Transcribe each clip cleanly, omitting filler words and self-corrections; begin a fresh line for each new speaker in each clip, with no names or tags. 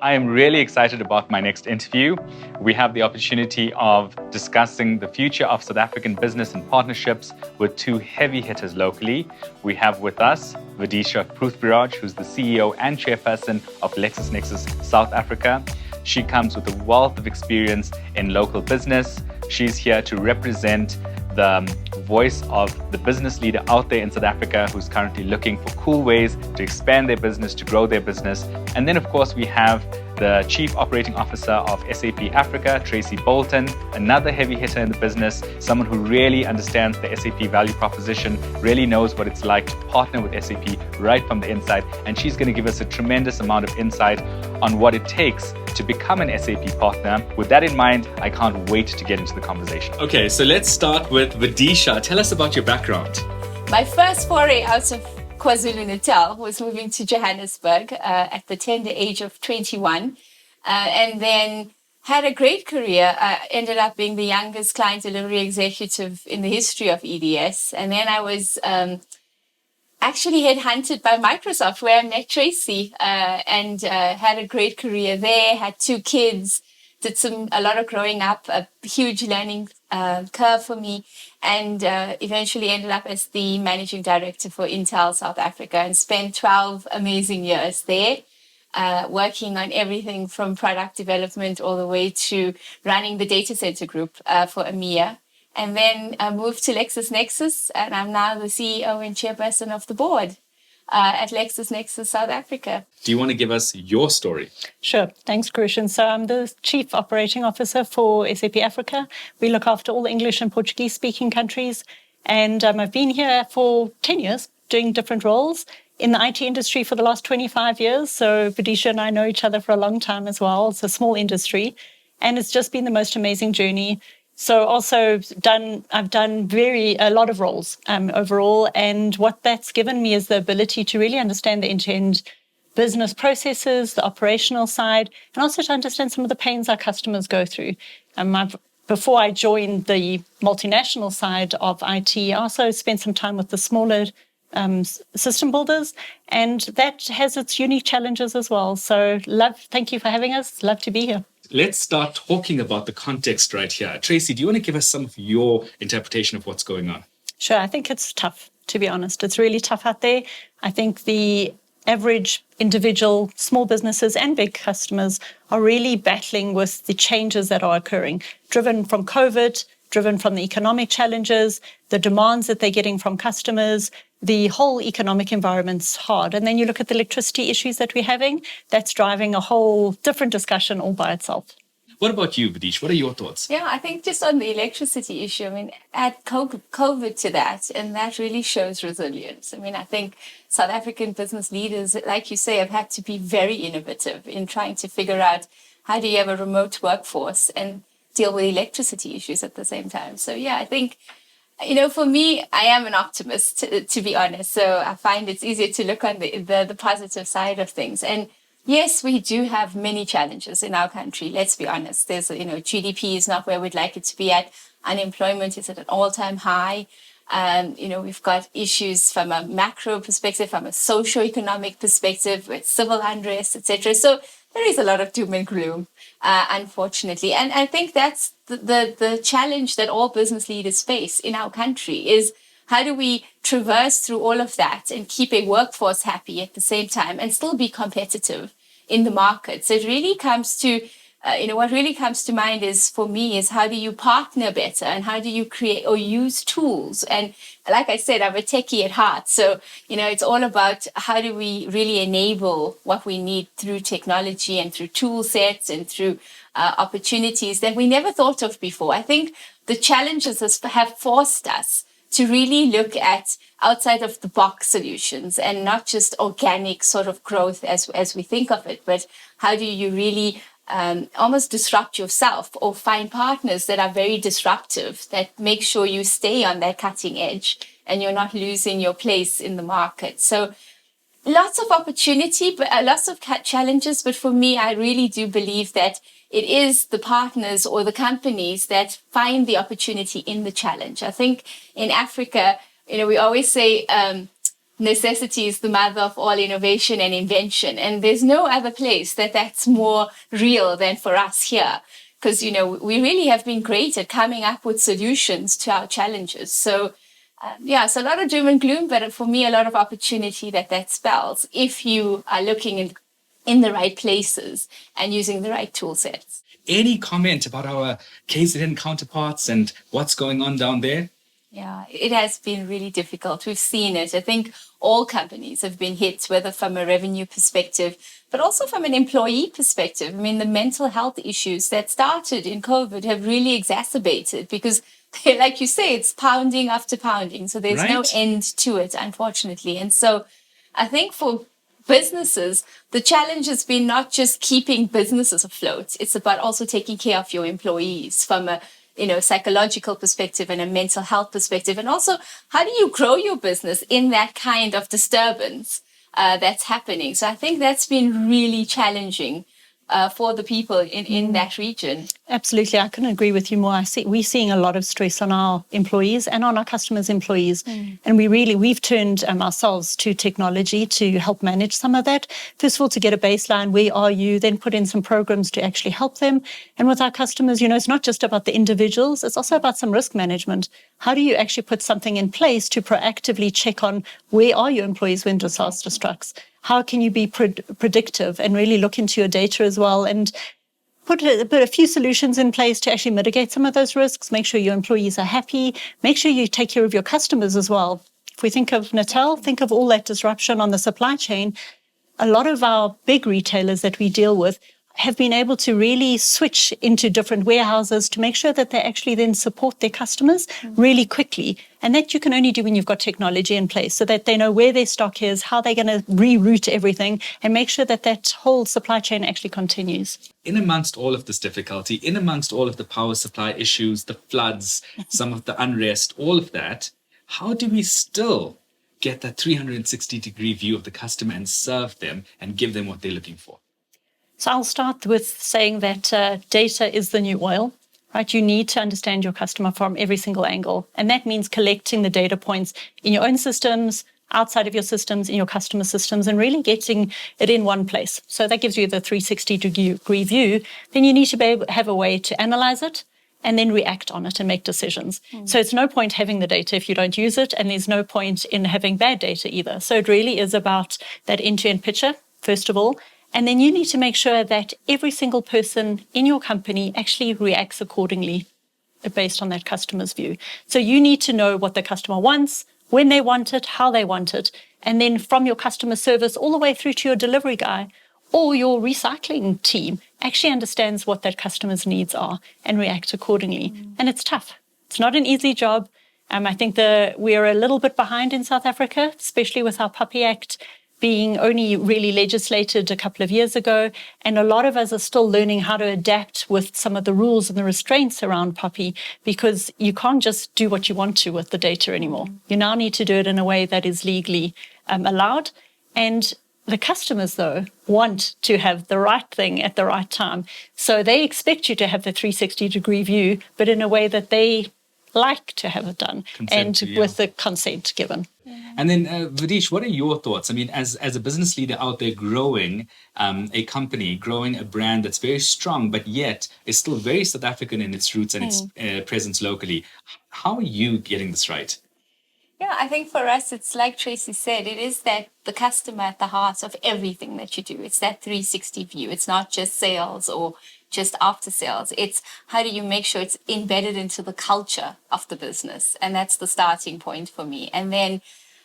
I am really excited about my next interview. We have the opportunity of discussing the future of South African business and partnerships with two heavy hitters locally. We have with us Videsha Proothveerajh, who's the CEO and Chairperson of LexisNexis South Africa. She comes with a wealth of experience in local business. She's here to represent the voice of the business leader out there in South Africa who's currently looking for cool ways to expand their business, to grow their business. And then, of course, we have the Chief Operating Officer of SAP Africa, Tracy Bolton, another heavy hitter in the business, someone who really understands the SAP value proposition, really knows what it's like to partner with SAP right from the inside. And she's going to give us a tremendous amount of insight on what it takes to become an SAP partner. With that in mind, I can't wait to get into the conversation. Okay, so let's start with Videsha. Tell us about your background.
My first foray out of KwaZulu-Natal was moving to Johannesburg at the tender age of 21, and then had a great career. I ended up being the youngest client delivery executive in the history of EDS, and then I was actually headhunted by Microsoft, where I met Tracy, and had a great career there, had 2 kids, did a lot of growing up, a huge learning curve for me, and eventually ended up as the managing director for Intel South Africa and spent 12 amazing years there, working on everything from product development all the way to running the data center group for EMEA. And then I moved to LexisNexis, and I'm now the CEO and chairperson of the board at LexisNexis South Africa.
Do you want to give us your story?
Sure. Thanks, Kerushan. So I'm the Chief Operating Officer for SAP Africa. We look after all English and Portuguese-speaking countries. And I've been here for 10 years doing different roles in the IT industry for the last 25 years. So Videsha and I know each other for a long time as well. It's a small industry. And it's just been the most amazing journey. So also I've done a lot of roles overall, and what that's given me is the ability to really understand the end-to-end business processes, the operational side, and also to understand some of the pains our customers go through. Before I joined the multinational side of IT, I also spent some time with the smaller system builders, and that has its unique challenges as well. So thank you for having us. Love to be here.
Let's start talking about the context right here. Tracy, do you want to give us some of your interpretation of what's going on?
Sure. I think it's tough, to be honest. It's really tough out there. I think the average individual, small businesses and big customers are really battling with the changes that are occurring, driven from COVID, driven from the economic challenges, the demands that they're getting from customers. The whole economic environment's hard. And then you look at the electricity issues that we're having, that's driving a whole different discussion all by itself.
What about you, Videsha? What are your thoughts?
Yeah, I think just on the electricity issue, add COVID to that, and that really shows resilience. I think South African business leaders, like you say, have had to be very innovative in trying to figure out how do you have a remote workforce and deal with electricity issues at the same time. So yeah, I think, for me, I am an optimist, to be honest. So I find it's easier to look on the positive side of things. And yes, we do have many challenges in our country. Let's be honest. There's, GDP is not where we'd like it to be at. Unemployment is at an all-time high. We've got issues from a macro perspective, from a socio-economic perspective, with civil unrest, etc. So there is a lot of doom and gloom, unfortunately. And I think that's the challenge that all business leaders face in our country is how do we traverse through all of that and keep a workforce happy at the same time and still be competitive in the market? So it really comes to, what really comes to mind is, for me, is how do you partner better and how do you create or use tools? And like I said, I'm a techie at heart. So, it's all about how do we really enable what we need through technology and through tool sets and through opportunities that we never thought of before. I think the challenges have forced us to really look at outside of the box solutions and not just organic sort of growth as we think of it, but how do you really almost disrupt yourself or find partners that are very disruptive, that make sure you stay on that cutting edge and you're not losing your place in the market. So lots of opportunity, but lots of challenges. But for me, I really do believe that it is the partners or the companies that find the opportunity in the challenge. I think in Africa, we always say necessity is the mother of all innovation and invention. And there's no other place that's more real than for us here. Because, we really have been great at coming up with solutions to our challenges. So, so a lot of doom and gloom, but for me, a lot of opportunity that spells if you are looking in the right places and using the right tool sets.
Any comment about our KZN counterparts and what's going on down there?
Yeah, it has been really difficult. We've seen it. I think all companies have been hit, whether from a revenue perspective, but also from an employee perspective. I mean, the mental health issues that started in COVID have really exacerbated because, like you say, it's pounding after pounding. So there's no end to it, unfortunately. And so I think for businesses, the challenge has been not just keeping businesses afloat. It's about also taking care of your employees from a psychological perspective and a mental health perspective. And also, how do you grow your business in that kind of disturbance that's happening? So I think that's been really challenging for the people in that region.
Absolutely. I couldn't agree with you more. We're seeing a lot of stress on our employees and on our customers' employees. And we've turned ourselves to technology to help manage some of that. First of all, to get a baseline, where are you? Then put in some programs to actually help them. And with our customers, it's not just about the individuals. It's also about some risk management. How do you actually put something in place to proactively check on where are your employees when disaster strikes? How can you be predictive and really look into your data as well and put a few solutions in place to actually mitigate some of those risks, make sure your employees are happy, make sure you take care of your customers as well. If we think of Natal, think of all that disruption on the supply chain. A lot of our big retailers that we deal with have been able to really switch into different warehouses to make sure that they actually then support their customers really quickly. And that you can only do when you've got technology in place so that they know where their stock is, how they're going to reroute everything and make sure that whole supply chain actually continues.
In amongst all of this difficulty, in amongst all of the power supply issues, the floods, some of the unrest, all of that, how do we still get that 360-degree view of the customer and serve them and give them what they're looking for?
So I'll start with saying that data is the new oil, right? You need to understand your customer from every single angle. And that means collecting the data points in your own systems, outside of your systems, in your customer systems, and really getting it in one place. So that gives you the 360-degree view. Then you need to have a way to analyze it and then react on it and make decisions. So it's no point having the data if you don't use it, and there's no point in having bad data either. So it really is about that end-to-end picture, first of all. And then you need to make sure that every single person in your company actually reacts accordingly based on that customer's view. So you need to know what the customer wants, when they want it, how they want it. And then from your customer service all the way through to your delivery guy or your recycling team actually understands what that customer's needs are and reacts accordingly. And it's tough. It's not an easy job. I think we are a little bit behind in South Africa, especially with our Puppy Act being only really legislated a couple of years ago. And a lot of us are still learning how to adapt with some of the rules and the restraints around puppy, because you can't just do what you want to with the data anymore. You now need to do it in a way that is legally allowed. And the customers, though, want to have the right thing at the right time. So they expect you to have the 360-degree view, but in a way that they like to have it done with the consent given.
And then, Videsha, what are your thoughts? I mean, as a business leader out there growing a company, growing a brand that's very strong, but yet is still very South African in its roots and its presence locally, how are you getting this right?
Yeah, I think for us, it's like Tracy said, it is that the customer at the heart of everything that you do. It's that 360 view. It's not just sales or just after sales. It's how do you make sure it's embedded into the culture of the business? And that's the starting point for me. And then,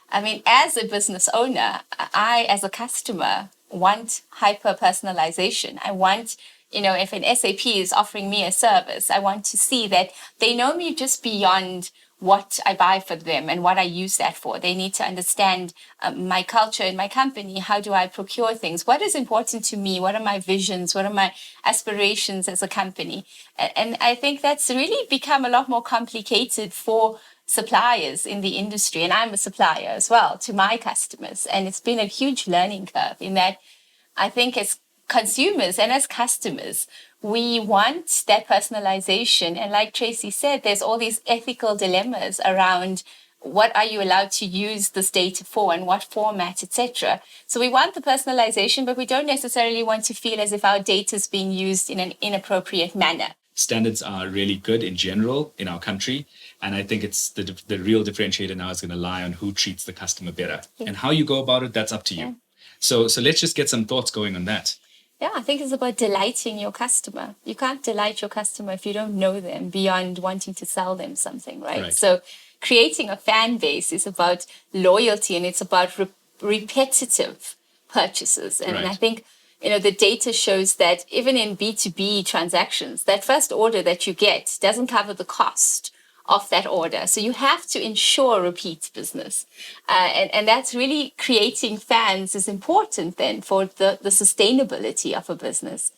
I mean, as a business owner, I, as a customer, want hyper personalization. I want, if an SAP is offering me a service, I want to see that they know me just beyond what I buy for them and what I use that for. They need to understand my culture in my company. How do I procure things? What is important to me? What are my visions? What are my aspirations as a company? And I think that's really become a lot more complicated for suppliers in the industry. And I'm a supplier as well to my customers. And it's been a huge learning curve in that I think as consumers and as customers, we want that personalization. And like Tracy said, there's all these ethical dilemmas around what are you allowed to use this data for and what format, etc. So we want the personalization, but we don't necessarily want to feel as if our data is being used in an inappropriate manner.
Standards are really good in general in our country. And I think it's the real differentiator now is going to lie on who treats the customer better. Yeah. And how you go about it, that's up to you. Yeah. So let's just get some thoughts going on that.
Yeah, I think it's about delighting your customer. You can't delight your customer if you don't know them beyond wanting to sell them something, right? So creating a fan base is about loyalty, and it's about repetitive purchases. And I think, the data shows that even in B2B transactions, that first order that you get doesn't cover the cost of that order. So you have to ensure repeat business. And that's really creating fans is important then for the sustainability of a business.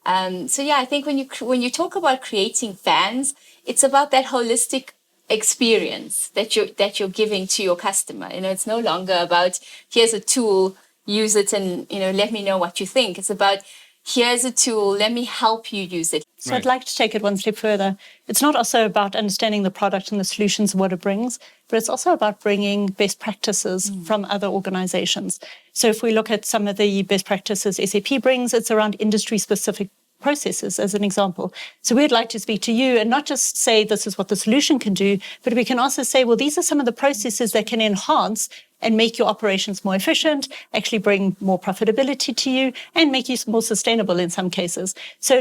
I think when you talk about creating fans, it's about that holistic experience that you're giving to your customer. It's no longer about here's a tool, use it and let me know what you think. It's about here's a tool, let me help you use it.
So I'd like to take it one step further. It's not also about understanding the product and the solutions and what it brings, but it's also about bringing best practices from other organizations. So if we look at some of the best practices SAP brings, it's around industry-specific processes, as an example. So we'd like to speak to you and not just say this is what the solution can do, but we can also say, well, these are some of the processes that can enhance and make your operations more efficient, actually bring more profitability to you, and make you more sustainable in some cases. So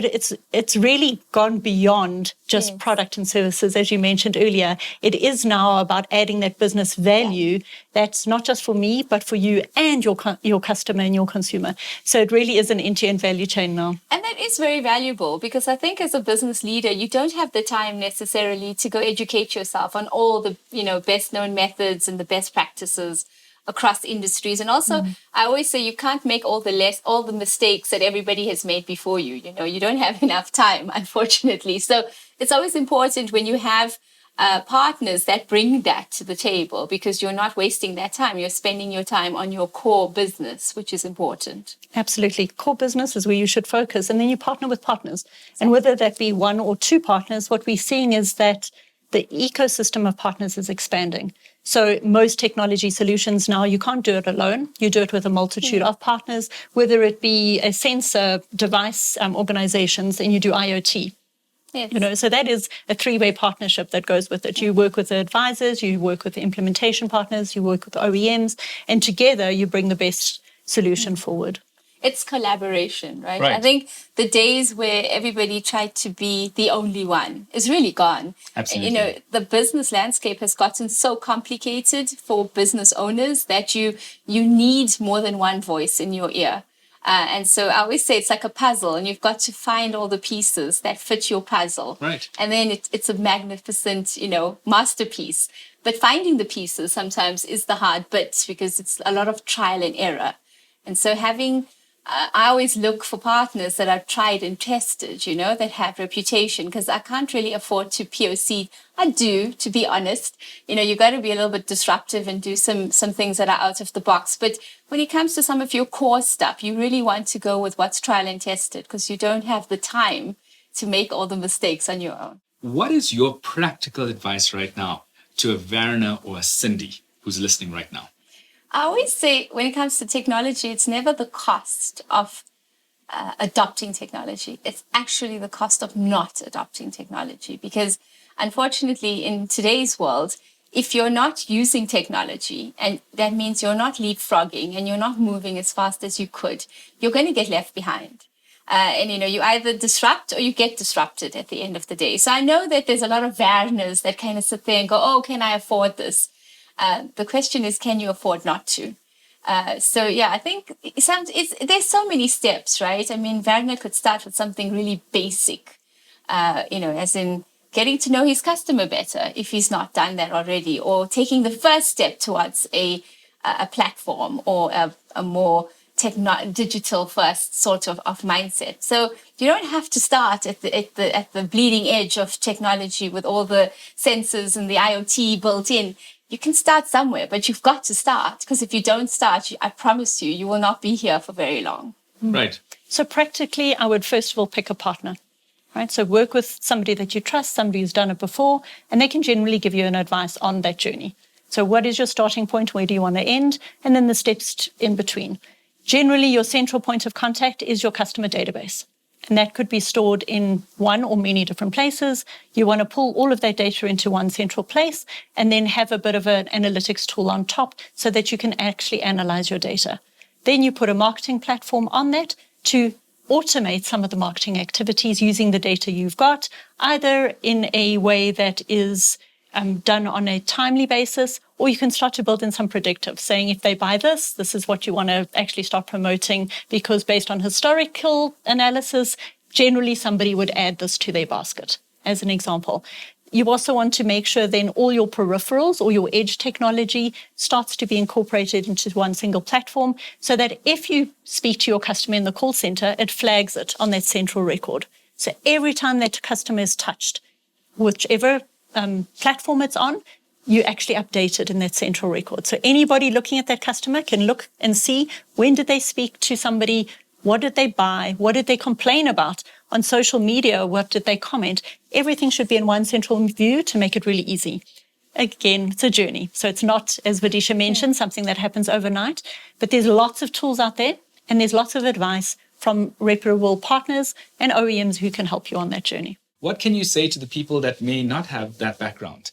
it's really gone beyond just product and services, as you mentioned earlier. It is now about adding that business value that's not just for me, but for you and your customer and your consumer. So it really is an end-to-end value chain now.
And that is very valuable, because I think as a business leader, you don't have the time necessarily to go educate yourself on all the best known methods and the best practices across industries. And also, I always say you can't make all the mistakes that everybody has made before you. You don't have enough time, unfortunately. So it's always important when you have partners that bring that to the table, because you're not wasting that time. You're spending your time on your core business, which is important.
Absolutely. Core business is where you should focus. And then you partner with partners. Exactly. And whether that be one or two partners, what we're seeing is that the ecosystem of partners is expanding. So most technology solutions now, you can't do it alone. You do it with a multitude of partners, whether it be a sensor device organizations, and you do IoT. Yes. So that is a three-way partnership that goes with it. You work with the advisors, you work with the implementation partners, you work with the OEMs, and together you bring the best solution forward.
It's collaboration, right? I think the days where everybody tried to be the only one is really gone.
Absolutely.
The business landscape has gotten so complicated for business owners that you need more than one voice in your ear. And so I always say it's like a puzzle, and you've got to find all the pieces that fit your puzzle.
Right.
And then it's a magnificent, masterpiece. But finding the pieces sometimes is the hard bit, because it's a lot of trial and error. And so I always look for partners that are tried and tested, that have reputation, because I can't really afford to POC. I do, to be honest. You got to be a little bit disruptive and do some things that are out of the box. But when it comes to some of your core stuff, you really want to go with what's trial and tested, because you don't have the time to make all the mistakes on your own.
What is your practical advice right now to a Werner or a Cindy who's listening right now?
I always say when it comes to technology, it's never the cost of adopting technology. It's actually the cost of not adopting technology. Because unfortunately, in today's world, if you're not using technology, and that means you're not leapfrogging and you're not moving as fast as you could, you're going to get left behind. You either disrupt or you get disrupted at the end of the day. So I know that there's a lot of Werners that kind of sit there and go, oh, can I afford this? The question is, can you afford not to? I think there's so many steps, right? I mean, Werner could start with something really basic, as in getting to know his customer better if he's not done that already, or taking the first step towards a platform or a more digital first sort of mindset. So you don't have to start at the bleeding edge of technology with all the sensors and the IoT built in. You can start somewhere, but you've got to start, because if you don't start, I promise you will not be here for very long.
Right.
So practically, I would first of all pick a partner, right? So work with somebody that you trust, somebody who's done it before, and they can generally give you an advice on that journey. So what is your starting point? Where do you want to end? And then the steps in between. Generally, your central point of contact is your customer database. And that could be stored in one or many different places. You want to pull all of that data into one central place and then have a bit of an analytics tool on top so that you can actually analyze your data. Then you put a marketing platform on that to automate some of the marketing activities using the data you've got, either in a way that is done on a timely basis, or you can start to build in some predictive, saying if they buy this, this is what you want to actually start promoting, because based on historical analysis, generally somebody would add this to their basket, as an example. You also want to make sure then all your peripherals or your edge technology starts to be incorporated into one single platform so that if you speak to your customer in the call center, it flags it on that central record. So every time that customer is touched, whichever platform it's on, you actually update it in that central record. So anybody looking at that customer can look and see when did they speak to somebody, what did they buy, what did they complain about on social media, what did they comment. Everything should be in one central view to make it really easy. Again, it's a journey. So it's not, as Videsha mentioned, something that happens overnight, but there's lots of tools out there and there's lots of advice from reputable partners and OEMs who can help you on that journey.
What can you say to the people that may not have that background?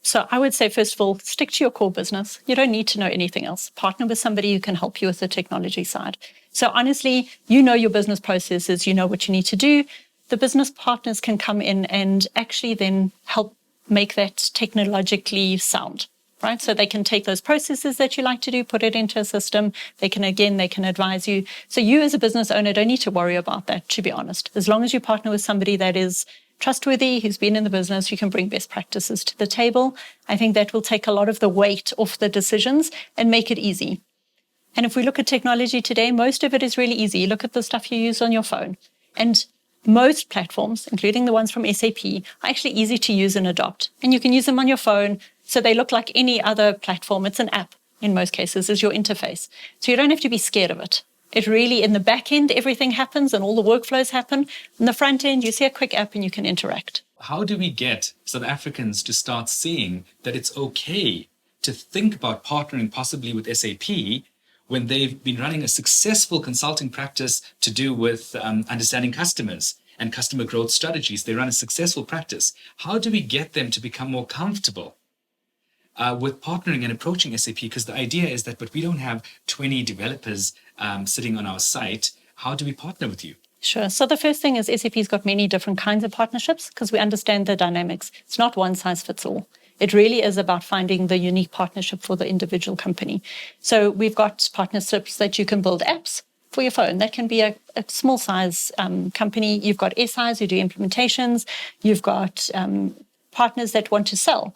So I would say, first of all, stick to your core business. You don't need to know anything else. Partner with somebody who can help you with the technology side. So honestly, you know your business processes, you know what you need to do. The business partners can come in and actually then help make that technologically sound, right? So they can take those processes that you like to do, put it into a system. They can advise you. So you as a business owner don't need to worry about that, to be honest. As long as you partner with somebody that is trustworthy, who's been in the business, who can bring best practices to the table, I think that will take a lot of the weight off the decisions and make it easy. And if we look at technology today, most of it is really easy. You look at the stuff you use on your phone. And most platforms, including the ones from SAP, are actually easy to use and adopt. And you can use them on your phone, so they look like any other platform. It's an app, in most cases, is your interface. So you don't have to be scared of it. It really, in the back end, everything happens and all the workflows happen. In the front end, you see a quick app and you can interact.
How do we get South Africans to start seeing that it's okay to think about partnering possibly with SAP when they've been running a successful consulting practice to do with understanding customers and customer growth strategies? They run a successful practice. How do we get them to become more comfortable with partnering and approaching SAP? Because the idea is that, but we don't have 20 developers sitting on our site. How do we partner with you?
Sure. So the first thing is SAP's got many different kinds of partnerships because we understand the dynamics. It's not one size fits all. It really is about finding the unique partnership for the individual company. So we've got partnerships that you can build apps for your phone. That can be a small size company. You've got SIs who do implementations. You've got partners that want to sell.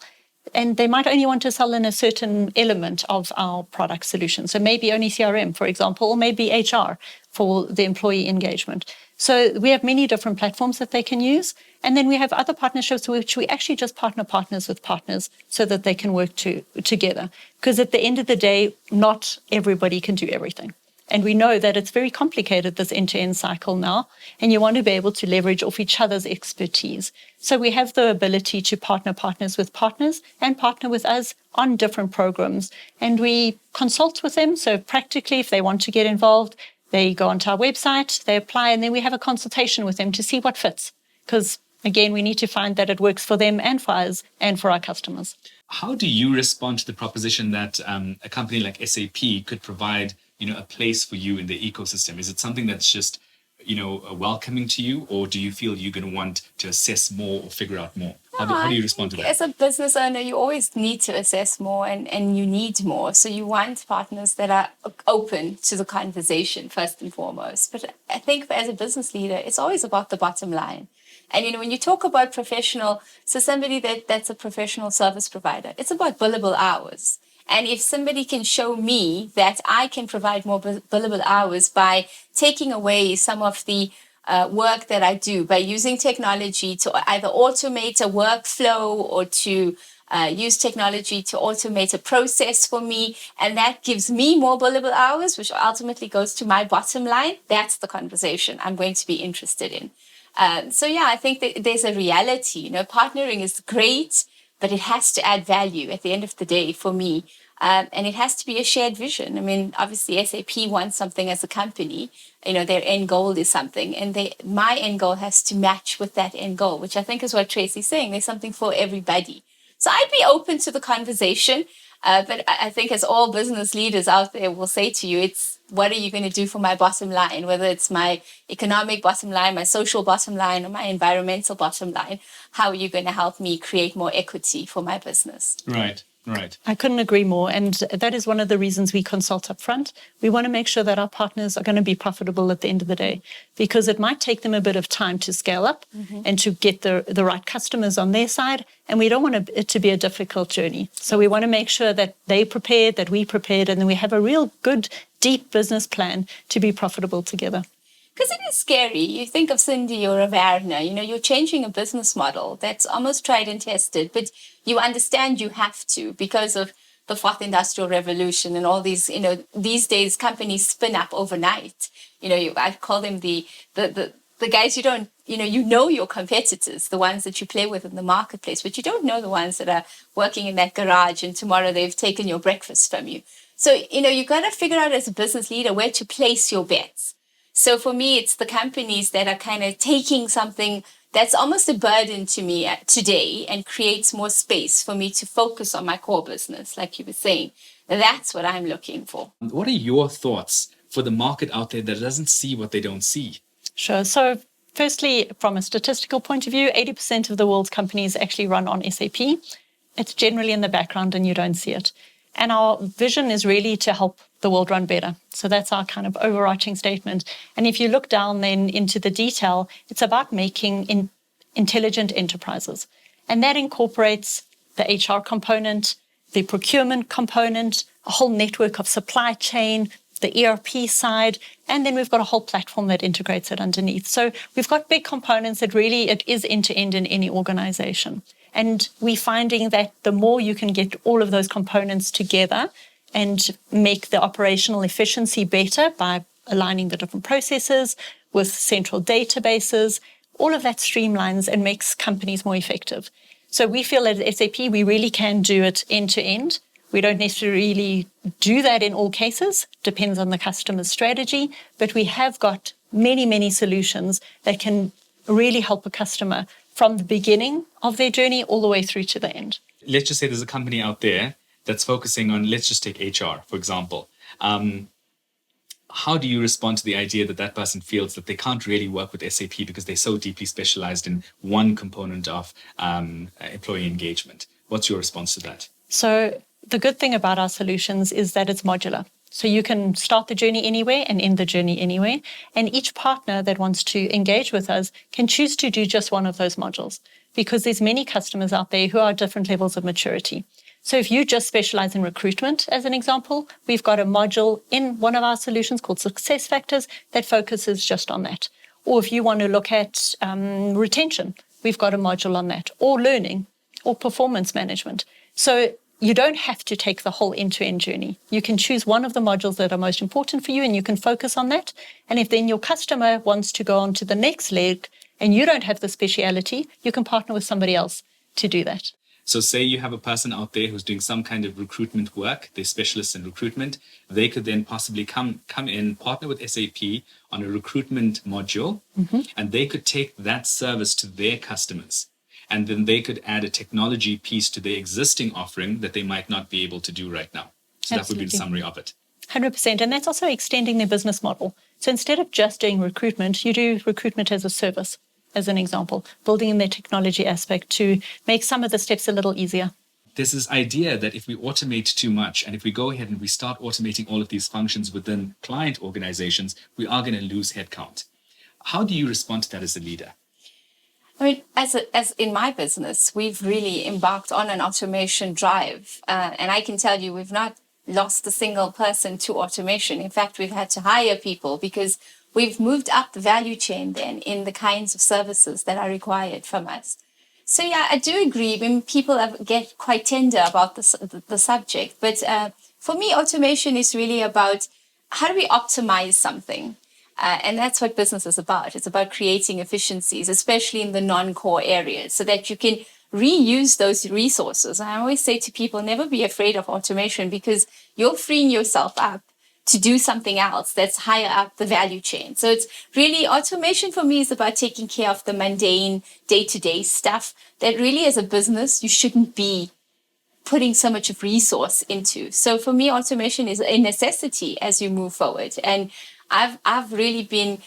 And they might only want to sell in a certain element of our product solution. So maybe only CRM, for example, or maybe HR for the employee engagement. So we have many different platforms that they can use. And then we have other partnerships which we actually just partner partners with partners so that they can work together. Because at the end of the day, not everybody can do everything. And we know that it's very complicated, this end-to-end cycle now, and you want to be able to leverage off each other's expertise. So we have the ability to partner partners with partners and partner with us on different programs. And we consult with them. So practically, if they want to get involved, they go onto our website, they apply, and then we have a consultation with them to see what fits. Because, again, we need to find that it works for them and for us and for our customers.
How do you respond to the proposition that a company like SAP could provide a place for you in the ecosystem? Is it something that's just, welcoming to you, or do you feel you're going to want to assess more or figure out more? How do you respond to that?
As a business owner, you always need to assess more and you need more. So you want partners that are open to the conversation first and foremost. But I think as a business leader, it's always about the bottom line. And, when you talk about professional, so somebody that's a professional service provider, it's about billable hours. And if somebody can show me that I can provide more billable hours by taking away some of the work that I do, by using technology to either automate a workflow or to use technology to automate a process for me, and that gives me more billable hours, which ultimately goes to my bottom line, that's the conversation I'm going to be interested in. I think that there's a reality. Partnering is great, but it has to add value at the end of the day for me. And it has to be a shared vision. I mean, obviously, SAP wants something as a company. Their end goal is something, and my end goal has to match with that end goal, which I think is what Tracy's saying. There's something for everybody. So I'd be open to the conversation, but I think as all business leaders out there will say to you, it's what are you going to do for my bottom line, whether it's my economic bottom line, my social bottom line, or my environmental bottom line. How are you going to help me create more equity for my business?
Right. Right.
I couldn't agree more. And that is one of the reasons we consult up front. We want to make sure that our partners are going to be profitable at the end of the day, because it might take them a bit of time to scale up and to get the right customers on their side. And we don't want it to be a difficult journey. So we want to make sure that they prepared, that we prepared, and then we have a real good, deep business plan to be profitable together.
Because it is scary. You think of Cindy or of Arna, you're changing a business model that's almost tried and tested, but you understand you have to because of the fourth industrial revolution and all these, these days companies spin up overnight. I call them the guys you don't, your competitors, the ones that you play with in the marketplace, but you don't know the ones that are working in that garage and tomorrow they've taken your breakfast from you. So, you got to figure out as a business leader where to place your bets. So for me, it's the companies that are kind of taking something that's almost a burden to me today and creates more space for me to focus on my core business, like you were saying. That's what I'm looking for.
What are your thoughts for the market out there that doesn't see what they don't see?
Sure. So firstly, from a statistical point of view, 80% of the world's companies actually run on SAP. It's generally in the background and you don't see it. And our vision is really to help the world run better. So that's our kind of overarching statement. And if you look down then into the detail, it's about making intelligent enterprises. And that incorporates the HR component, the procurement component, a whole network of supply chain, the ERP side, and then we've got a whole platform that integrates it underneath. So we've got big components that really it is end-to-end in any organization. And we're finding that the more you can get all of those components together and make the operational efficiency better by aligning the different processes with central databases, all of that streamlines and makes companies more effective. So we feel at SAP, we really can do it end to end. We don't necessarily do that in all cases, depends on the customer's strategy, but we have got many, many solutions that can really help a customer from the beginning of their journey all the way through to the end.
Let's just say there's a company out there that's focusing on, let's just take HR, for example. How do you respond to the idea that that person feels that they can't really work with SAP because they're so deeply specialized in one component of employee engagement? What's your response to that?
So the good thing about our solutions is that it's modular. So you can start the journey anywhere and end the journey anywhere. And each partner that wants to engage with us can choose to do just one of those modules because there's many customers out there who are at different levels of maturity. So if you just specialize in recruitment, as an example, we've got a module in one of our solutions called Success Factors that focuses just on that. Or if you want to look at retention, we've got a module on that, or learning, or performance management. So you don't have to take the whole end-to-end journey. You can choose one of the modules that are most important for you and you can focus on that. And if then your customer wants to go on to the next leg and you don't have the speciality, you can partner with somebody else to do that.
So say you have a person out there who's doing some kind of recruitment work, they're specialists in recruitment, they could then possibly come in, partner with SAP on a recruitment module, and they could take that service to their customers. And then they could add a technology piece to their existing offering that they might not be able to do right now. So That would be the summary of it.
100%. And that's also extending their business model. So instead of just doing recruitment, you do recruitment as a service, as an example, building in their technology aspect to make some of the steps a little easier.
There's this idea that if we automate too much and if we go ahead and we start automating all of these functions within client organizations, we are going to lose headcount. How do you respond to that as a leader?
I mean, as in my business, we've really embarked on an automation drive. And I can tell you, we've not lost a single person to automation. In fact, we've had to hire people because we've moved up the value chain then in the kinds of services that are required from us. So yeah, I do agree when people get quite tender about the subject. But for me, automation is really about how do we optimize something? And that's what business is about. It's about creating efficiencies, especially in the non-core areas, so that you can reuse those resources. I always say to people, never be afraid of automation, because you're freeing yourself up to do something else that's higher up the value chain. So it's really, automation for me is about taking care of the mundane day-to-day stuff that really as a business you shouldn't be putting so much of resource into. So for me, automation is a necessity as you move forward. And I've really been,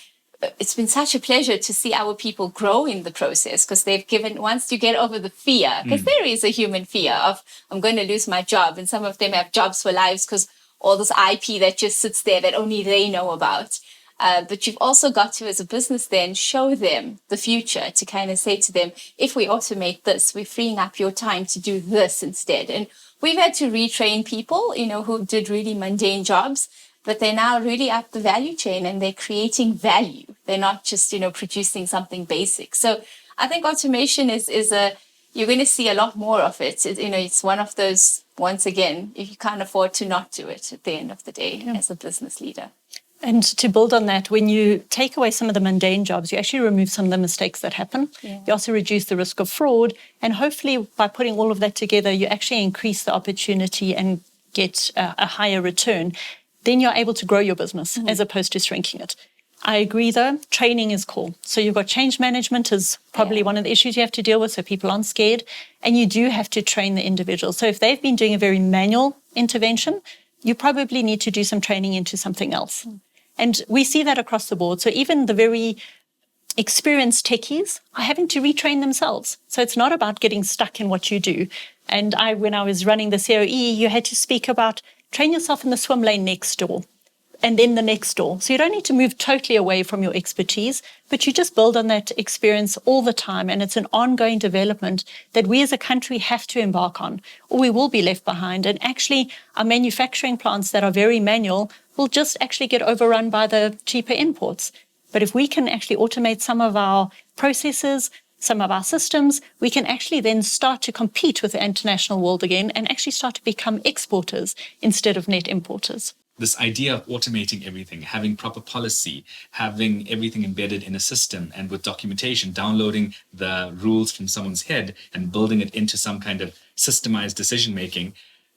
it's been such a pleasure to see our people grow in the process, because they've given, once you get over the fear, because there is a human fear of, I'm going to lose my job. And some of them have jobs for lives because all this IP that just sits there that only they know about. But you've also got to, as a business, then show them the future, to kind of say to them, if we automate this, we're freeing up your time to do this instead. And we've had to retrain people, who did really mundane jobs, but they're now really up the value chain and they're creating value. They're not just, producing something basic. So I think automation is you're going to see a lot more of it. It's one of those, once again, if you can't afford to not do it at the end of the day as a business leader.
And to build on that, when you take away some of the mundane jobs, you actually remove some of the mistakes that happen. Yeah. You also reduce the risk of fraud. And hopefully by putting all of that together, you actually increase the opportunity and get a higher return. Then you're able to grow your business as opposed to shrinking it. I agree, though, training is core. So you've got change management is probably one of the issues you have to deal with, so people aren't scared. And you do have to train the individual. So if they've been doing a very manual intervention, you probably need to do some training into something else. And we see that across the board. So even the very experienced techies are having to retrain themselves. So it's not about getting stuck in what you do. And when I was running the COE, you had to speak about train yourself in the swim lane next door, and then the next door. So you don't need to move totally away from your expertise, but you just build on that experience all the time. And it's an ongoing development that we as a country have to embark on, or we will be left behind. And actually, our manufacturing plants that are very manual will just actually get overrun by the cheaper imports. But if we can actually automate some of our processes, some of our systems, we can actually then start to compete with the international world again and actually start to become exporters instead of net importers.
This idea of automating everything, having proper policy, having everything embedded in a system and with documentation, downloading the rules from someone's head and building it into some kind of systemized decision-making,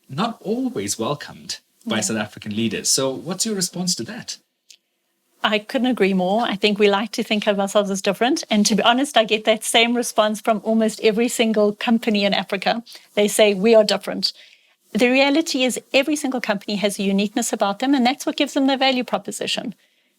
not always welcomed by South African leaders. So what's your response to that?
I couldn't agree more. I think we like to think of ourselves as different. And to be honest, I get that same response from almost every single company in Africa. They say, we are different. The reality is every single company has a uniqueness about them, and that's what gives them their value proposition.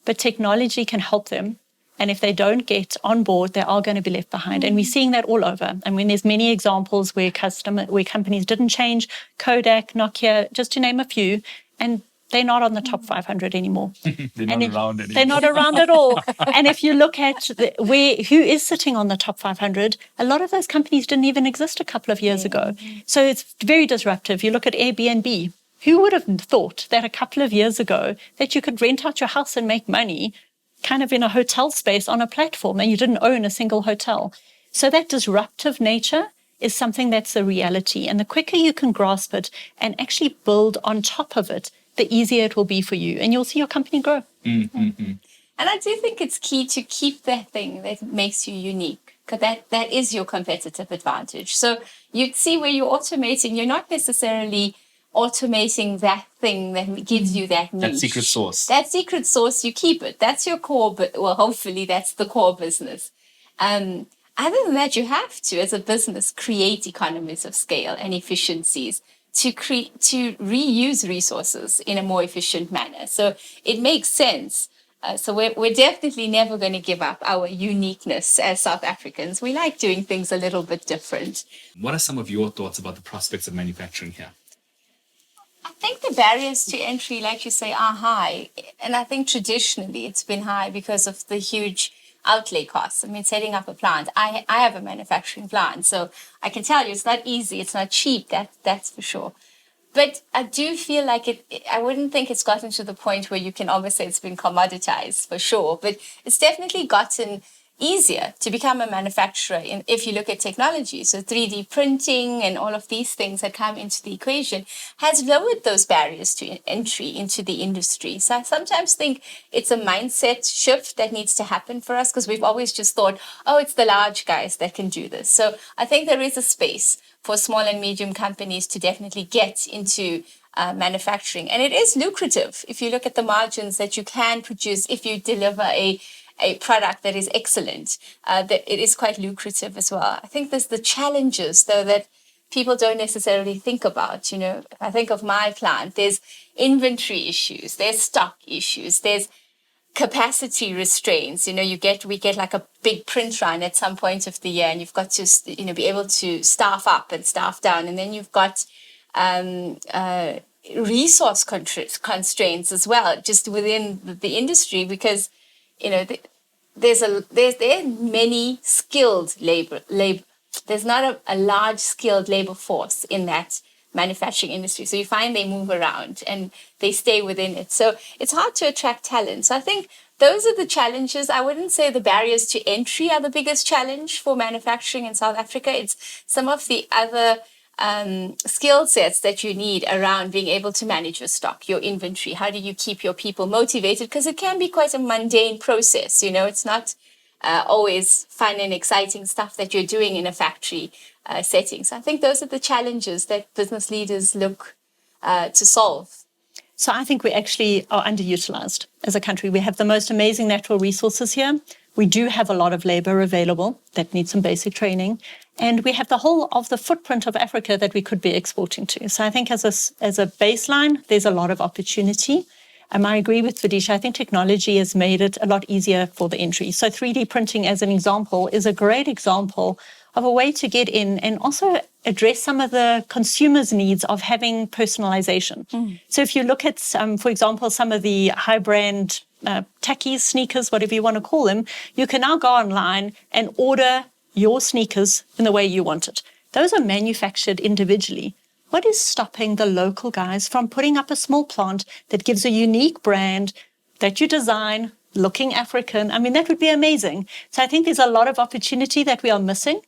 But technology can help them. And if they don't get on board, they are going to be left behind. And we're seeing that all over. I mean, there's many examples where companies didn't change, Kodak, Nokia, just to name a few, and they're not on the top 500 anymore.
They're not around anymore.
They're not around at all. And if you look at who is sitting on the top 500, a lot of those companies didn't even exist a couple of years ago. So it's very disruptive. You look at Airbnb. Who would have thought that a couple of years ago that you could rent out your house and make money kind of in a hotel space on a platform and you didn't own a single hotel? So that disruptive nature is something that's a reality. And the quicker you can grasp it and actually build on top of it, the easier it will be for you, and you'll see your company grow.
And I do think it's key to keep that thing that makes you unique, because that is your competitive advantage. So you'd see where you're automating, you're not necessarily automating that thing that gives you that niche.
That secret sauce.
That secret sauce, you keep it. That's your core, but hopefully that's the core business. Other than that, you have to, as a business, create economies of scale and efficiencies to reuse resources in a more efficient manner. So it makes sense. So we're definitely never going to give up our uniqueness as South Africans. We like doing things a little bit different.
What are some of your thoughts about the prospects of manufacturing here?
I think the barriers to entry, like you say, are high. And I think traditionally it's been high because of the huge outlay costs. I mean, setting up a plant. I have a manufacturing plant, so I can tell you it's not easy. It's not cheap. That's for sure. But I do feel like I wouldn't think it's gotten to the point where you can almost say it's been commoditized for sure. But it's definitely gotten easier to become a manufacturer if you look at technology. So 3D printing and all of these things that come into the equation has lowered those barriers to entry into the industry. So I sometimes think it's a mindset shift that needs to happen for us, because we've always just thought, oh, it's the large guys that can do this. So I think there is a space for small and medium companies to definitely get into manufacturing. And it is lucrative if you look at the margins that you can produce if you deliver a product that is excellent. That it is quite lucrative as well. I think there's the challenges, though, that people don't necessarily think about. If I think of my plant, there's inventory issues, there's stock issues, there's capacity restraints. We get like a big print run at some point of the year, and you've got to be able to staff up and staff down, and then you've got resource constraints as well, just within the industry, because there are many skilled labor. There's not a large skilled labor force in that manufacturing industry. So you find they move around and they stay within it. So it's hard to attract talent. So I think those are the challenges. I wouldn't say the barriers to entry are the biggest challenge for manufacturing in South Africa. It's some of the other skill sets that you need around being able to manage your stock, your inventory. How do you keep your people motivated? Because it can be quite a mundane process. It's not always fun and exciting stuff that you're doing in a factory setting. So I think those are the challenges that business leaders look to solve.
So I think we actually are underutilized as a country. We have the most amazing natural resources here. We do have a lot of labor available that needs some basic training. And we have the whole of the footprint of Africa that we could be exporting to. So I think as a baseline, there's a lot of opportunity. I agree with Videsha. I think technology has made it a lot easier for the entry. So 3D printing, as an example, is a great example of a way to get in and also address some of the consumers' needs of having personalization. So if you look at, for example, some of the high-brand tackies, sneakers, whatever you want to call them, you can now go online and order your sneakers in the way you want it. Those are manufactured individually. What is stopping the local guys from putting up a small plant that gives a unique brand that you design, looking African? That would be amazing. So I think there's a lot of opportunity that we are missing.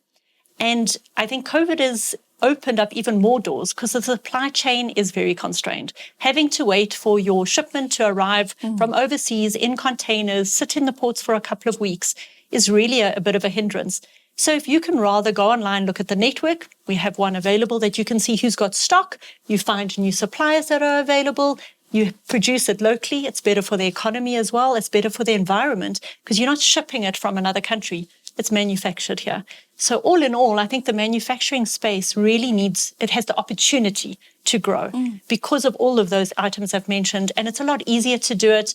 And I think COVID has opened up even more doors because the supply chain is very constrained. Having to wait for your shipment to arrive from overseas in containers, sit in the ports for a couple of weeks is really a bit of a hindrance. So if you can rather go online, look at the network, we have one available that you can see who's got stock, you find new suppliers that are available, you produce it locally, it's better for the economy as well, it's better for the environment because you're not shipping it from another country, it's manufactured here. So all in all, I think the manufacturing space really it has the opportunity to grow because of all of those items I've mentioned, and it's a lot easier to do it.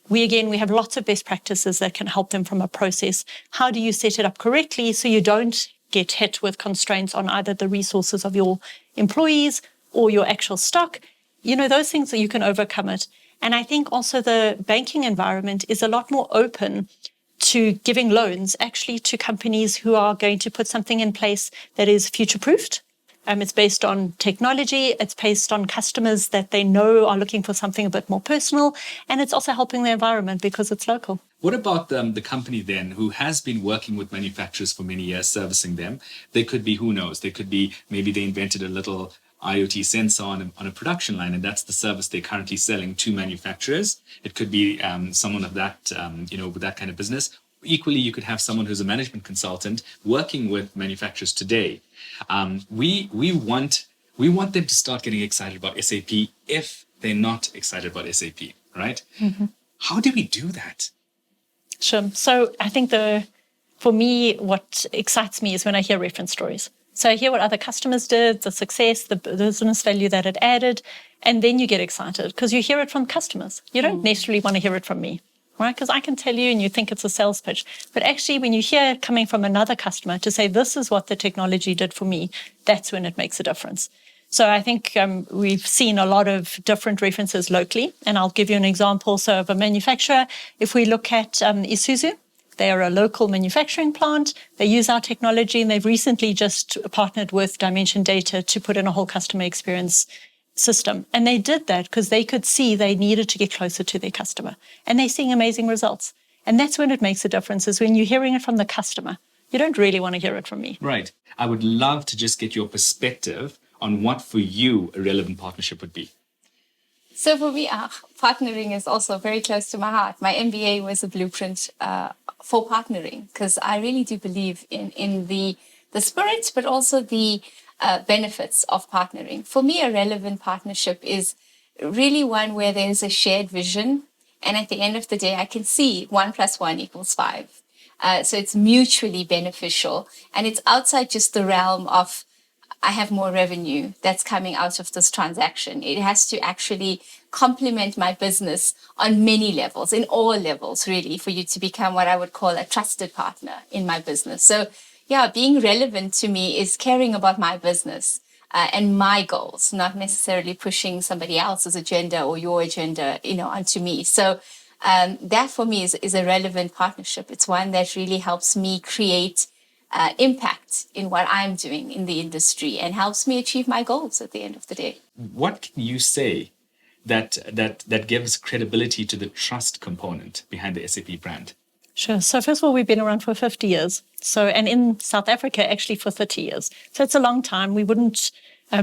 We have lots of best practices that can help them from a process. How do you set it up correctly so you don't get hit with constraints on either the resources of your employees or your actual stock? Those things that you can overcome it. And I think also the banking environment is a lot more open to giving loans actually to companies who are going to put something in place that is future-proofed. It's based on technology. It's based on customers that they know are looking for something a bit more personal. And it's also helping the environment because it's local.
What about the company then who has been working with manufacturers for many years, servicing them? They could be, who knows, they could be, maybe they invented a little IoT sensor on a production line, and that's the service they're currently selling to manufacturers. It could be someone of that, with that kind of business. Equally, you could have someone who's a management consultant working with manufacturers today. We want them to start getting excited about SAP if they're not excited about SAP, right? How do we do that?
Sure. So I think for me, what excites me is when I hear reference stories. So I hear what other customers did, the success, the business value that it added, and then you get excited because you hear it from customers. You don't necessarily want to hear it from me. Right? Because I can tell you and you think it's a sales pitch. But actually, when you hear it coming from another customer to say, this is what the technology did for me, that's when it makes a difference. So I think we've seen a lot of different references locally. And I'll give you an example. So of a manufacturer, if we look at Isuzu, they are a local manufacturing plant. They use our technology, and they've recently just partnered with Dimension Data to put in a whole customer experience system. And they did that because they could see they needed to get closer to their customer. And they're seeing amazing results. And that's when it makes a difference, is when you're hearing it from the customer. You don't really want to hear it from me.
Right. I would love to just get your perspective on what for you a relevant partnership would be.
So for me, partnering is also very close to my heart. My MBA was a blueprint for partnering, because I really do believe in the spirit, but also the benefits of partnering. For me, a relevant partnership is really one where there's a shared vision. And at the end of the day, I can see 1 + 1 = 5. So it's mutually beneficial. And it's outside just the realm of, I have more revenue that's coming out of this transaction. It has to actually complement my business on many levels, in all levels, really, for you to become what I would call a trusted partner in my business. So yeah, being relevant to me is caring about my business and my goals, not necessarily pushing somebody else's agenda or your agenda, onto me. So that for me is a relevant partnership. It's one that really helps me create impact in what I'm doing in the industry and helps me achieve my goals at the end of the day.
What can you say that gives credibility to the trust component behind the SAP brand?
Sure. So first of all, we've been around for 50 years. And in South Africa, actually for 30 years. So it's a long time. We wouldn't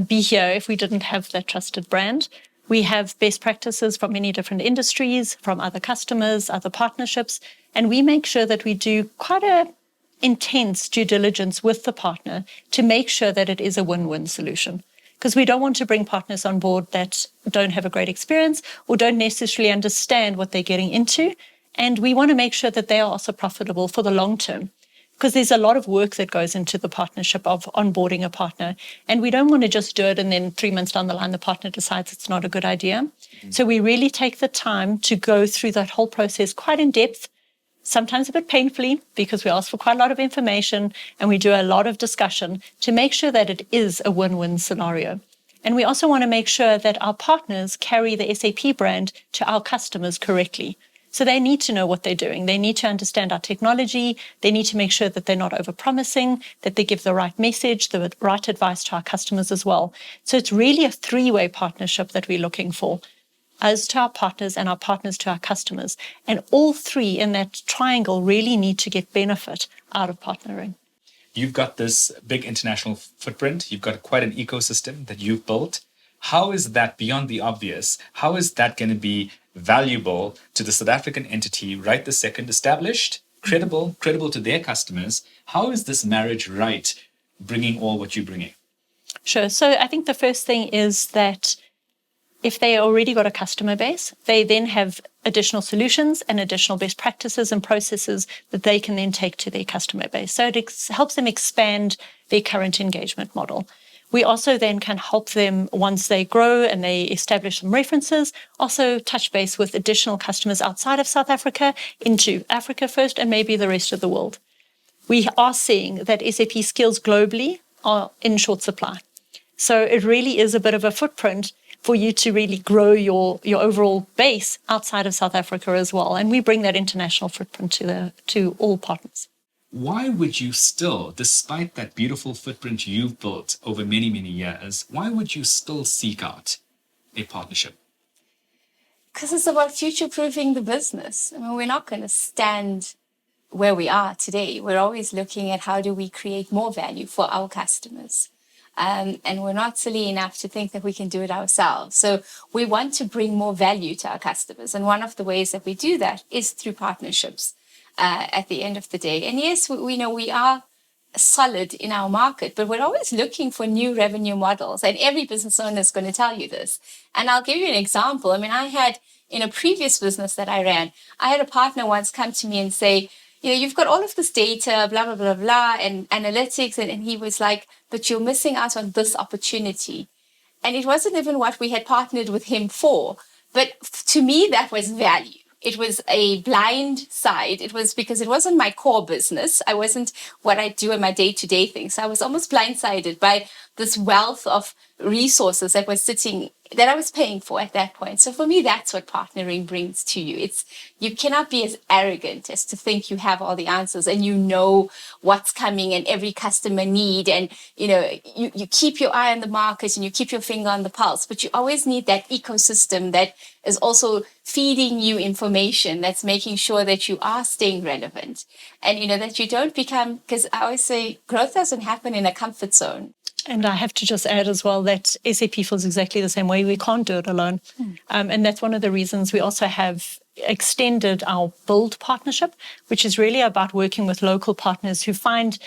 be here if we didn't have that trusted brand. We have best practices from many different industries, from other customers, other partnerships, and we make sure that we do quite a intense due diligence with the partner to make sure that it is a win-win solution. Because we don't want to bring partners on board that don't have a great experience or don't necessarily understand what they're getting into. And we want to make sure that they are also profitable for the long term, because there's a lot of work that goes into the partnership of onboarding a partner. And we don't want to just do it and then 3 months down the line, the partner decides it's not a good idea. Mm-hmm. So we really take the time to go through that whole process quite in depth, sometimes a bit painfully, because we ask for quite a lot of information and we do a lot of discussion to make sure that it is a win-win scenario. And we also want to make sure that our partners carry the SAP brand to our customers correctly. So they need to know what they're doing. They need to understand our technology. They need to make sure that they're not overpromising, that they give the right message, the right advice to our customers as well. So it's really a three-way partnership that we're looking for, us to our partners and our partners to our customers. And all three in that triangle really need to get benefit out of partnering.
You've got this big international footprint. You've got quite an ecosystem that you've built. How is that, beyond the obvious, how is that going to be valuable to the South African entity right this second, established, credible to their customers? How is this marriage right, bringing all what you're bringing?
Sure. So I think the first thing is that if they already got a customer base, they then have additional solutions and additional best practices and processes that they can then take to their customer base. So it helps them expand their current engagement model. We also then can help them, once they grow and they establish some references, also touch base with additional customers outside of South Africa into Africa first and maybe the rest of the world. We are seeing that SAP skills globally are in short supply. So it really is a bit of a footprint for you to really grow your overall base outside of South Africa as well. And we bring that international footprint to all partners.
Why would you still, despite that beautiful footprint you've built over many, many years, why would you still seek out a partnership?
Because it's about future-proofing the business. I mean, we're not going to stand where we are today. We're always looking at how do we create more value for our customers. And we're not silly enough to think that we can do it ourselves. So we want to bring more value to our customers. And one of the ways that we do that is through partnerships at the end of the day. And yes, we know we are solid in our market, but we're always looking for new revenue models. And every business owner is going to tell you this. And I'll give you an example. I mean, I had, in a previous business that I ran, I had a partner once come to me and say, you've got all of this data, blah, blah, blah, blah, and analytics. And he was like, but you're missing out on this opportunity. And it wasn't even what we had partnered with him for. But to me, that was value. It was a blind side. It was because it wasn't my core business. I wasn't what I do in my day-to-day things. I was almost blindsided by this wealth of resources that were sitting that I was paying for at that point. So for me, that's what partnering brings to you. It's you cannot be as arrogant as to think you have all the answers and you know what's coming and every customer need. And, you keep your eye on the market and you keep your finger on the pulse, but you always need that ecosystem that is also feeding you information, that's making sure that you are staying relevant. And, that you don't become, because I always say growth doesn't happen in a comfort zone.
And I have to just add as well that SAP feels exactly the same way. We can't do it alone. And that's one of the reasons we also have extended our Build partnership, which is really about working with local partners who find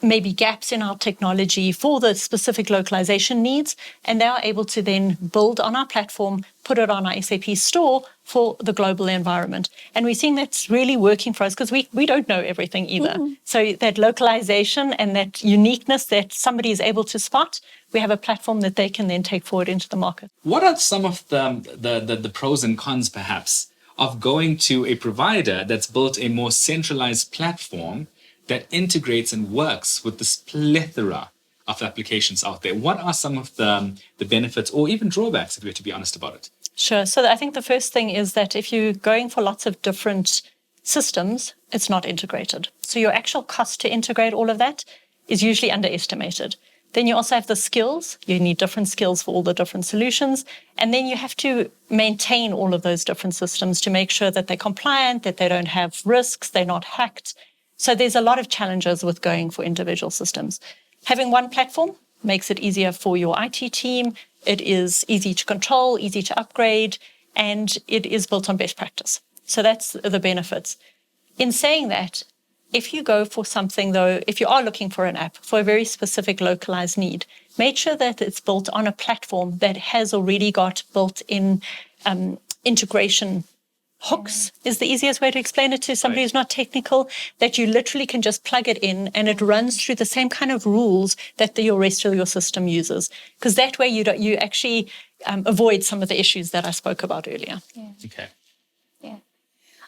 maybe gaps in our technology for the specific localization needs, and they are able to then build on our platform, put it on our SAP store for the global environment. And we're seeing that's really working for us because we don't know everything either. So that localization and that uniqueness that somebody is able to spot, we have a platform that they can then take forward into the market.
What are some of the pros and cons, perhaps, of going to a provider that's built a more centralized platform that integrates and works with this plethora of applications out there? What are some of the benefits or even drawbacks, if we're to be honest about it?
Sure. So I think the first thing is that if you're going for lots of different systems, it's not integrated. So your actual cost to integrate all of that is usually underestimated. Then you also have the skills. You need different skills for all the different solutions. And then you have to maintain all of those different systems to make sure that they're compliant, that they don't have risks, they're not hacked. So there's a lot of challenges with going for individual systems. Having one platform makes it easier for your IT team. It is easy to control, easy to upgrade, and it is built on best practice. So that's the benefits. In saying that, if you go for something, though, if you are looking for an app for a very specific localized need, make sure that it's built on a platform that has already got built-in integration hooks is the easiest way to explain it to somebody who's not technical, that you literally can just plug it in and it runs through the same kind of rules that the rest of your system uses. Because that way you actually avoid some of the issues that I spoke about earlier.
Okay.
Yeah.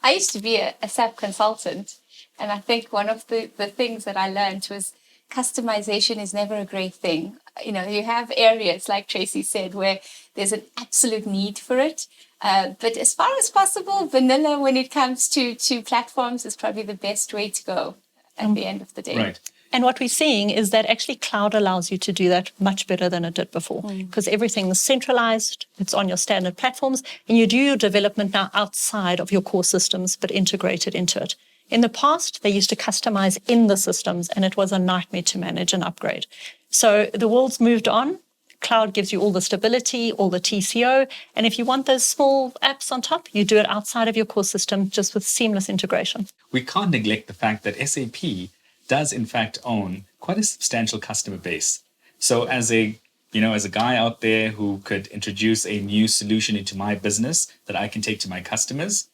I used to be a SAP consultant, and I think one of the things that I learned was customization is never a great thing. You have areas, like Tracy said, where there's an absolute need for it. But as far as possible, vanilla when it comes to platforms is probably the best way to go at the end of the day.
Right.
And what we're seeing is that actually cloud allows you to do that much better than it did before, because everything is centralized, it's on your standard platforms, and you do your development now outside of your core systems, but integrated into it. In the past, they used to customize in the systems, and it was a nightmare to manage and upgrade. So the world's moved on. Cloud gives you all the stability, all the TCO. And if you want those small apps on top, you do it outside of your core system, just with seamless integration.
We can't neglect the fact that SAP does in fact own quite a substantial customer base. So as a guy out there who could introduce a new solution into my business that I can take to my customers,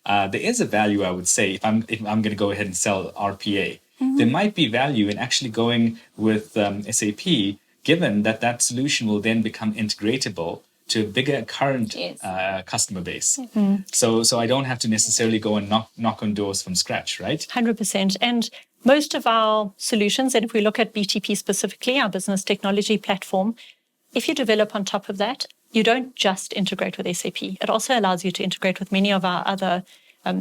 there is a value, I would say, if I'm going to go ahead and sell RPA. There might be value in actually going with SAP, given that solution will then become integratable to a bigger current customer base. So I don't have to necessarily go and knock on doors from scratch, right?
100%. And most of our solutions, and if we look at BTP specifically, our business technology platform, if you develop on top of that, you don't just integrate with SAP. It also allows you to integrate with many of our other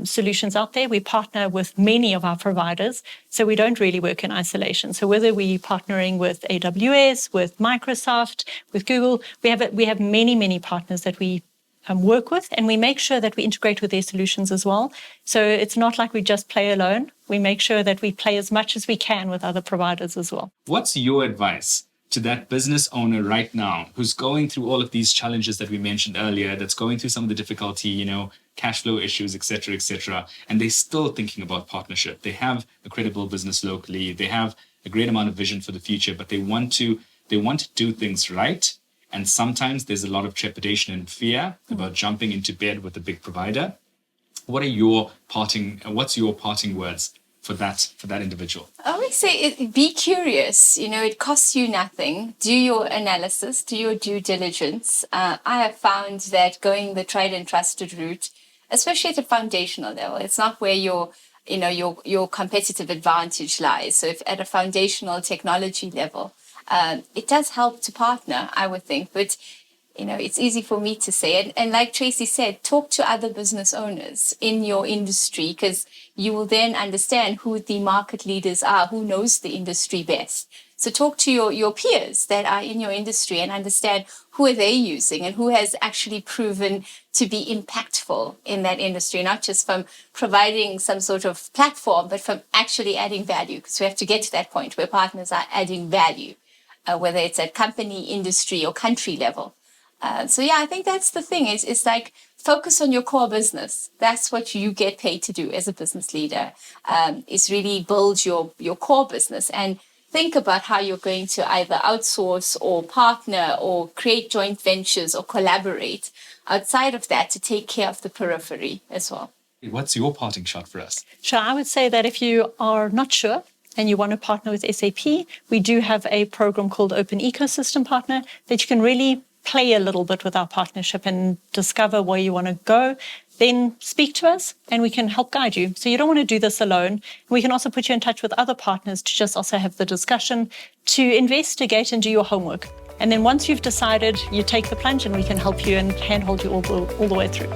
solutions out there. We partner with many of our providers, so we don't really work in isolation. So whether we're partnering with AWS, with Microsoft, with Google, we have many partners that we work with, and we make sure that we integrate with their solutions as well. So it's not like we just play alone. We make sure that we play as much as we can with other providers as well.
What's your advice to that business owner right now who's going through all of these challenges that we mentioned earlier, that's going through some of the difficulty, cash flow issues, etc., and they're still thinking about partnership? They have a credible business locally. They have a great amount of vision for the future, but they want to do things right. And sometimes there's a lot of trepidation and fear about jumping into bed with a big provider. What's your parting words for that individual?
I always say be curious. It costs you nothing. Do your analysis, do your due diligence. I have found that going the tried and trusted route, especially at a foundational level, it's not where your competitive advantage lies. So if at a foundational technology level, It does help to partner, I would think, but it's easy for me to say it. And like Tracy said, talk to other business owners in your industry, because you will then understand who the market leaders are, who knows the industry best. So talk to your peers that are in your industry and understand who are they using and who has actually proven to be impactful in that industry, not just from providing some sort of platform, but from actually adding value, because we have to get to that point where partners are adding value, whether it's at company, industry, or country level. I think that's the thing. It's like focus on your core business. That's what you get paid to do as a business leader, is really build your core business and think about how you're going to either outsource or partner or create joint ventures or collaborate outside of that to take care of the periphery as well.
What's your parting shot for us?
Sure, I would say that if you are not sure and you want to partner with SAP, we do have a program called Open Ecosystem Partner that you can really play a little bit with our partnership and discover where you want to go. Then speak to us and we can help guide you. So you don't want to do this alone. We can also put you in touch with other partners to just also have the discussion, to investigate and do your homework. And then once you've decided, you take the plunge and we can help you and handhold you all the way through.